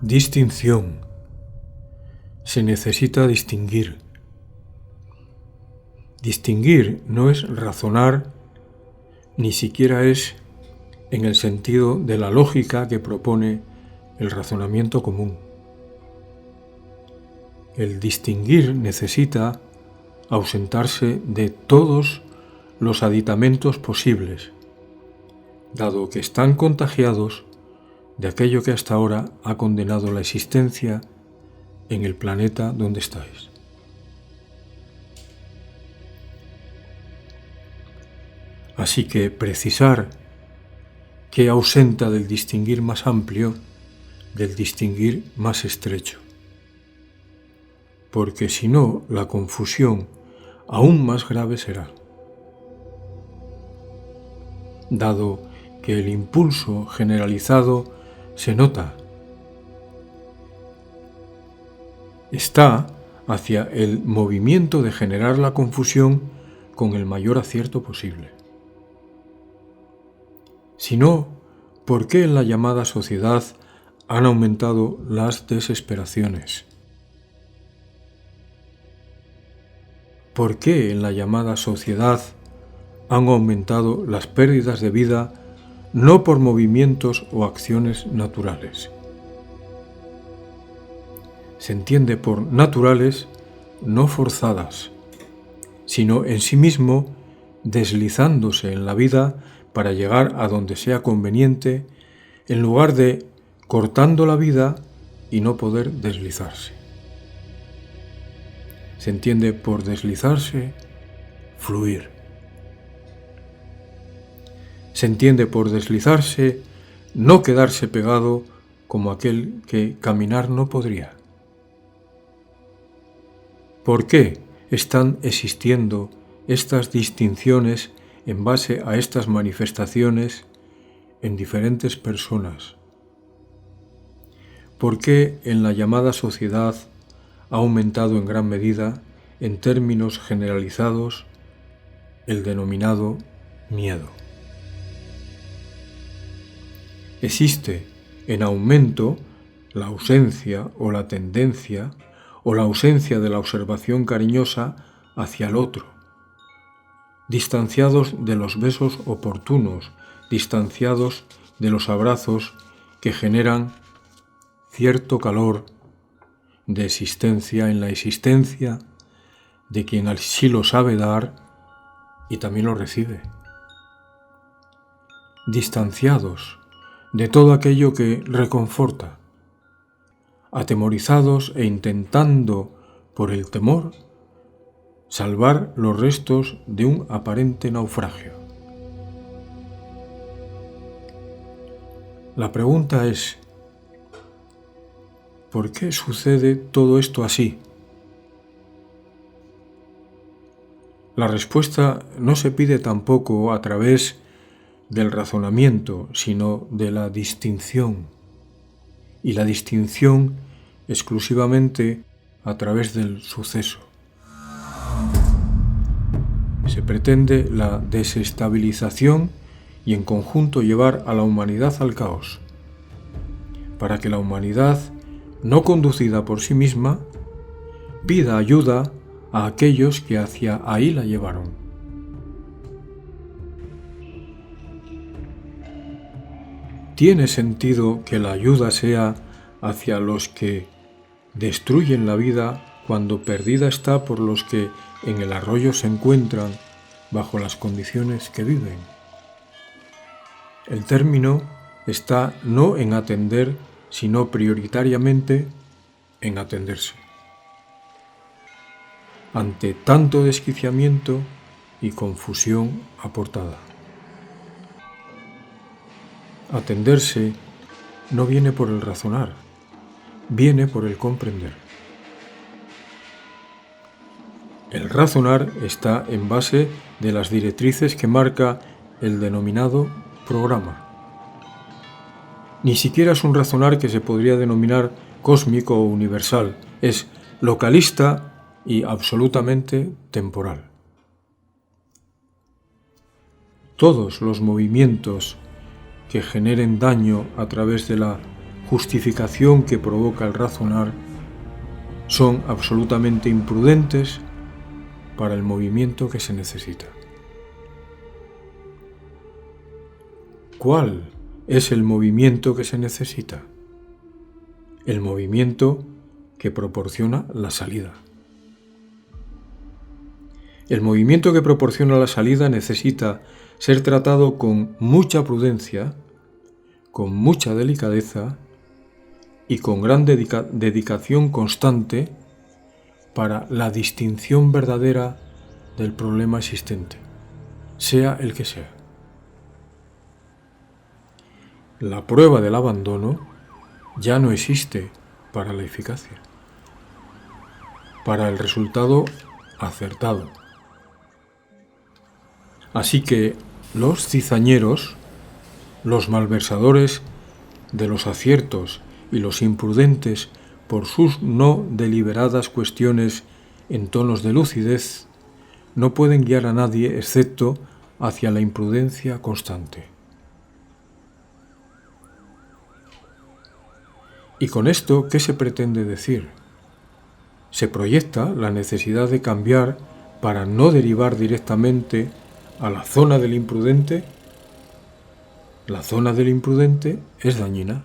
Distinción. Se necesita distinguir. Distinguir no es razonar, ni siquiera es en el sentido de la lógica que propone el razonamiento común. El distinguir necesita ausentarse de todos los aditamentos posibles, dado que están contagiados de aquello que hasta ahora ha condenado la existencia en el planeta donde estáis. Así que precisar qué ausenta del distinguir más amplio, del distinguir más estrecho. Porque si no, la confusión aún más grave será. Dado que el impulso generalizado se nota, está hacia el movimiento de generar la confusión con el mayor acierto posible. Si no, ¿por qué en la llamada sociedad han aumentado las desesperaciones? ¿Por qué en la llamada sociedad han aumentado las pérdidas de vida no por movimientos o acciones naturales? Se entiende por naturales no forzadas, sino en sí mismo deslizándose en la vida para llegar a donde sea conveniente, en lugar de cortando la vida y no poder deslizarse. Se entiende por deslizarse, fluir. Se entiende por deslizarse, no quedarse pegado como aquel que caminar no podría. ¿Por qué están existiendo estas distinciones en base a estas manifestaciones en diferentes personas? ¿Por qué en la llamada sociedad ha aumentado en gran medida, en términos generalizados, el denominado miedo? Existe en aumento la ausencia o la tendencia o la ausencia de la observación cariñosa hacia el otro, distanciados de los besos oportunos, distanciados de los abrazos que generan cierto calor de existencia en la existencia de quien así lo sabe dar y también lo recibe. Distanciados de todo aquello que reconforta, atemorizados e intentando, por el temor, salvar los restos de un aparente naufragio. La pregunta es, ¿por qué sucede todo esto así? La respuesta no se pide tampoco a través del razonamiento, sino de la distinción. Y la distinción exclusivamente a través del suceso. Se pretende la desestabilización y en conjunto llevar a la humanidad al caos, para que la humanidad, no conducida por sí misma, pida ayuda a aquellos que hacia ahí la llevaron. ¿Tiene sentido que la ayuda sea hacia los que destruyen la vida cuando perdida está por los que en el arroyo se encuentran bajo las condiciones que viven? El término está no en atender, sino prioritariamente en atenderse. Ante tanto desquiciamiento y confusión aportada. Atenderse no viene por el razonar, viene por el comprender. El razonar está en base de las directrices que marca el denominado programa. Ni siquiera es un razonar que se podría denominar cósmico o universal, es localista y absolutamente temporal. Todos los movimientos que generen daño a través de la justificación que provoca el razonar son absolutamente imprudentes para el movimiento que se necesita. ¿Cuál es el movimiento que se necesita? El movimiento que proporciona la salida. El movimiento que proporciona la salida necesita ser tratado con mucha prudencia, con mucha delicadeza y con gran dedicación constante para la distinción verdadera del problema existente, sea el que sea. La prueba del abandono ya no existe para la eficacia, para el resultado acertado. Así que los cizañeros, los malversadores de los aciertos y los imprudentes por sus no deliberadas cuestiones en tonos de lucidez, no pueden guiar a nadie excepto hacia la imprudencia constante. ¿Y con esto qué se pretende decir? Se proyecta la necesidad de cambiar para no derivar directamente a la zona del imprudente. La zona del imprudente es dañina.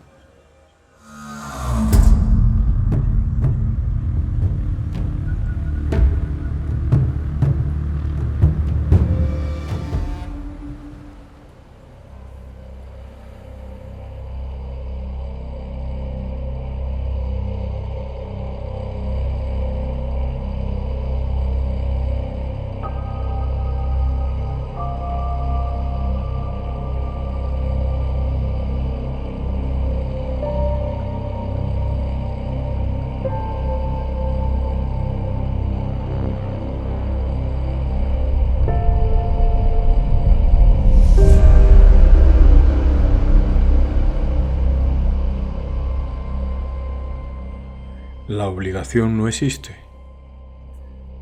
La obligación no existe.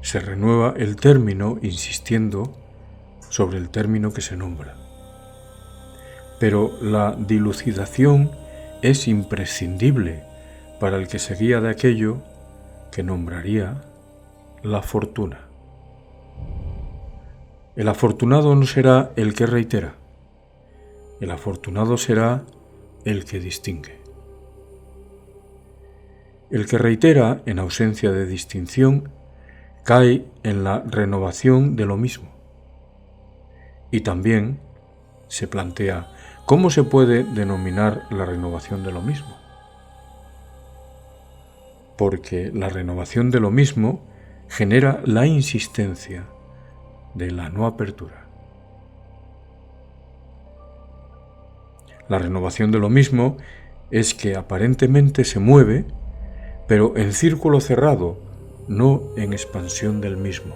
Se renueva el término insistiendo sobre el término que se nombra. Pero la dilucidación es imprescindible para el que se guía de aquello que nombraría la fortuna. El afortunado no será el que reitera, el afortunado será el que distingue. El que reitera, en ausencia de distinción, cae en la renovación de lo mismo. Y también se plantea cómo se puede denominar la renovación de lo mismo. Porque la renovación de lo mismo genera la insistencia de la no apertura. La renovación de lo mismo es que aparentemente se mueve, pero en círculo cerrado, no en expansión del mismo.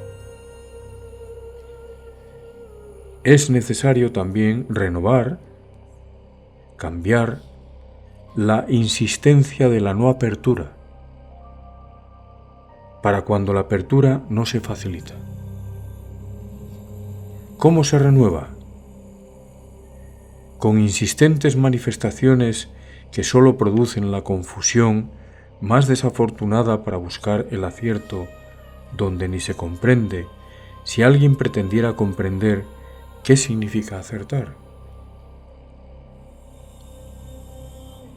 Es necesario también renovar, cambiar la insistencia de la no apertura, para cuando la apertura no se facilita. ¿Cómo se renueva? Con insistentes manifestaciones que sólo producen la confusión más desafortunada para buscar el acierto donde ni se comprende si alguien pretendiera comprender qué significa acertar.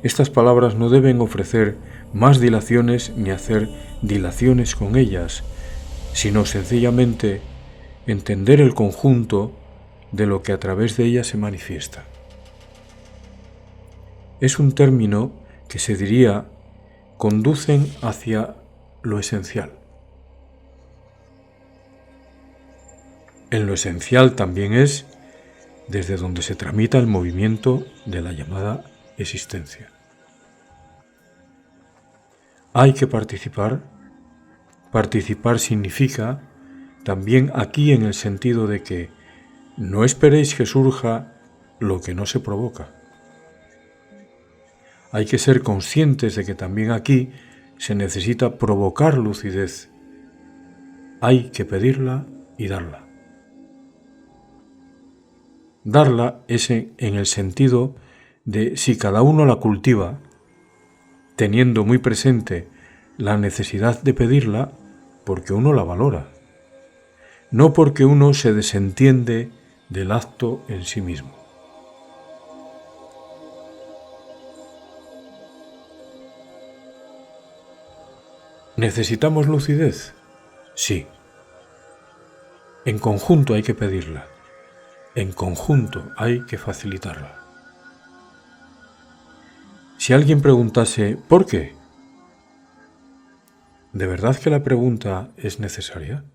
Estas palabras no deben ofrecer más dilaciones ni hacer dilaciones con ellas, sino sencillamente entender el conjunto de lo que a través de ellas se manifiesta. Es un término que se diría conducen hacia lo esencial. En lo esencial también es desde donde se tramita el movimiento de la llamada existencia. Hay que participar. Participar significa también aquí en el sentido de que no esperéis que surja lo que no se provoca. Hay que ser conscientes de que también aquí se necesita provocar lucidez. Hay que pedirla y darla. Darla es en el sentido de si cada uno la cultiva, teniendo muy presente la necesidad de pedirla porque uno la valora, no porque uno se desentiende del acto en sí mismo. ¿Necesitamos lucidez? Sí. En conjunto hay que pedirla. En conjunto hay que facilitarla. Si alguien preguntase ¿por qué? ¿De verdad que la pregunta es necesaria?